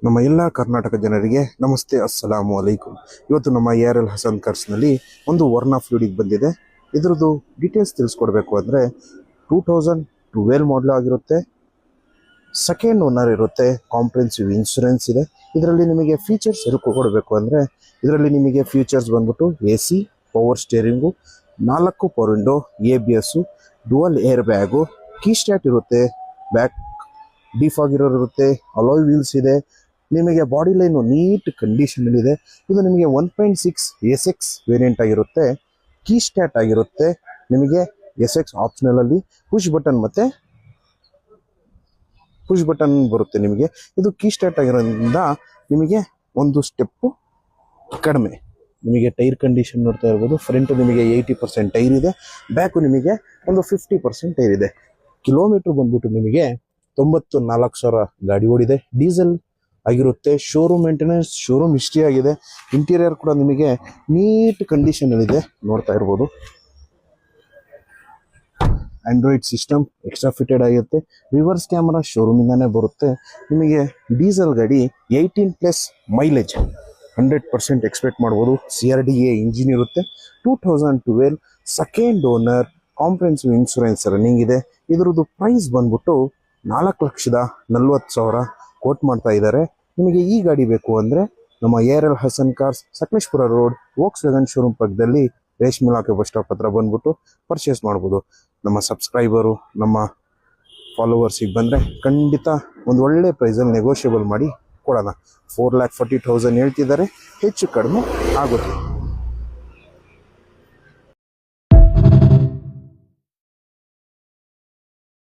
ನಮ್ಮ ಎಲ್ಲ ಕರ್ನಾಟಕ ಜನರಿಗೆ ನಮಸ್ತೆ, ಅಸ್ಸಲಾಮು ಅಲೈಕುಮ್. ಇವತ್ತು ನಮ್ಮ ARL ಹಸನ್ ಕಾರ್ಸ್ನಲ್ಲಿ ಒಂದು ವರ್ನಾ ಫ್ಲೂಡಿಗೆ ಬಂದಿದೆ. ಇದರದ್ದು ಡೀಟೇಲ್ಸ್ ತಿಳಿಸ್ಕೊಡ್ಬೇಕು ಅಂದರೆ 2012 ಮಾಡಲ್ ಆಗಿರುತ್ತೆ. ಸೆಕೆಂಡ್ ಓನರ್ ಇರುತ್ತೆ. ಕಾಂಪ್ರಿಹೆನ್ಸಿವ್ ಇನ್ಶೂರೆನ್ಸ್ ಇದೆ. ಇದರಲ್ಲಿ ನಿಮಗೆ ಫೀಚರ್ಸ್ ಕೊಡಬೇಕು ಅಂದರೆ ಇದರಲ್ಲಿ ನಿಮಗೆ ಫೀಚರ್ಸ್ ಬಂದ್ಬಿಟ್ಟು AC, power steering, 4 power window, ABS, dual air bag, key start ಇರುತ್ತೆ, ಬ್ಯಾಕ್ ಡಿಫಾಗ್ ಇರುತ್ತೆ, ಅಲಾಯ್ ವೀಲ್ಸ್ ಇದೆ. ನಿಮಗೆ ಬಾಡಿ ಲೈನು ನೀಟ್ ಕಂಡೀಷನ್ ಇದೆ. ಇದು ನಿಮಗೆ 1.6 SX ವೇರಿಯಂಟ್ ಆಗಿರುತ್ತೆ. ಕೀ ಸ್ಟಾರ್ಟ್ ಆಗಿರುತ್ತೆ. ನಿಮಗೆ SX ಆಪ್ಷನಲ್ ಅಲ್ಲಿ ಪುಷ್ ಬಟನ್ ಬರುತ್ತೆ. ನಿಮಗೆ ಇದು ಕೀ ಸ್ಟಾರ್ಟ್ ಆಗಿರೋದ್ರಿಂದ ನಿಮಗೆ ಒಂದು ಸ್ಟೆಪ್ಪು ಕಡಿಮೆ. ನಿಮಗೆ ಟೈರ್ ಕಂಡೀಷನ್ ನೋಡ್ತಾ ಇರ್ಬೋದು. ಫ್ರಂಟ್ ನಿಮಗೆ 80% ಟೈರ್ ಇದೆ. ಬ್ಯಾಕು ನಿಮಗೆ ಒಂದು 50% ಟೈರ್ ಇದೆ. ಕಿಲೋಮೀಟರ್ ಬಂದ್ಬಿಟ್ಟು ನಿಮಗೆ 94,000 ಗಾಡಿ ಓಡಿದೆ. ಡೀಸೆಲ್ ಆಗಿರುತ್ತೆ. ಶೋರೂಮ್ ಮೇಂಟೆನೆನ್ಸ್, ಶೋರೂಮ್ ಹಿಸ್ಟ್ರಿ ಆಗಿದೆ. ಇಂಟೀರಿಯರ್ ಕೂಡ ನಿಮಗೆ ನೀಟ್ ಕಂಡೀಷನ್ ಇದೆ, ನೋಡ್ತಾ ಇರ್ಬೋದು. ಆಂಡ್ರಾಯ್ಡ್ ಸಿಸ್ಟಮ್ ಎಕ್ಸ್ಟ್ರಾ ಫಿಟೆಡ್ ಆಗಿರುತ್ತೆ. ರಿವರ್ಸ್ ಕ್ಯಾಮರಾ ಶೋರೂಮಿಂದಾನೇ ಬರುತ್ತೆ. ನಿಮಗೆ ಡೀಸೆಲ್ ಗಾಡಿ 18+ ಮೈಲೇಜ್ 100% ಎಕ್ಸ್ಪೆಕ್ಟ್ ಮಾಡ್ಬೋದು. CRDA ಇಂಜಿನ್ ಇರುತ್ತೆ. 2012 second owner, comprehensive insurance running ಇದೆ. ಇದರದ್ದು ಪ್ರೈಸ್ ಬಂದ್ಬಿಟ್ಟು 4,40,000 ಕೋಟ್ ಮಾಡ್ತಾ ಇದ್ದಾರೆ. ನಿಮಗೆ ಈ ಗಾಡಿ ಬೇಕು ಅಂದರೆ ನಮ್ಮ ARL Hassan cars, Sakleshpur road, Volkswagen showroom ಪಕ್ಕದಲ್ಲಿ ರೇಷ್ಮೆ ಇಲಾಖೆ ಬಸ್ ಸ್ಟಾಪ್ ಹತ್ರ ಬಂದ್ಬಿಟ್ಟು ಪರ್ಚೇಸ್ ಮಾಡ್ಬೋದು. ನಮ್ಮ ಸಬ್ಸ್ಕ್ರೈಬರು, ನಮ್ಮ ಫಾಲೋವರ್ಸಿಗೆ ಬಂದರೆ ಖಂಡಿತ ಒಂದು ಒಳ್ಳೆ ಪ್ರೈಸಲ್ಲಿ ನೆಗೋಷಿಯಬಲ್ ಮಾಡಿ ಕೊಡೋಣ. 4,40,000 ಹೇಳ್ತಿದ್ದಾರೆ, ಹೆಚ್ಚು ಕಡಿಮೆ ಆಗುತ್ತೆ.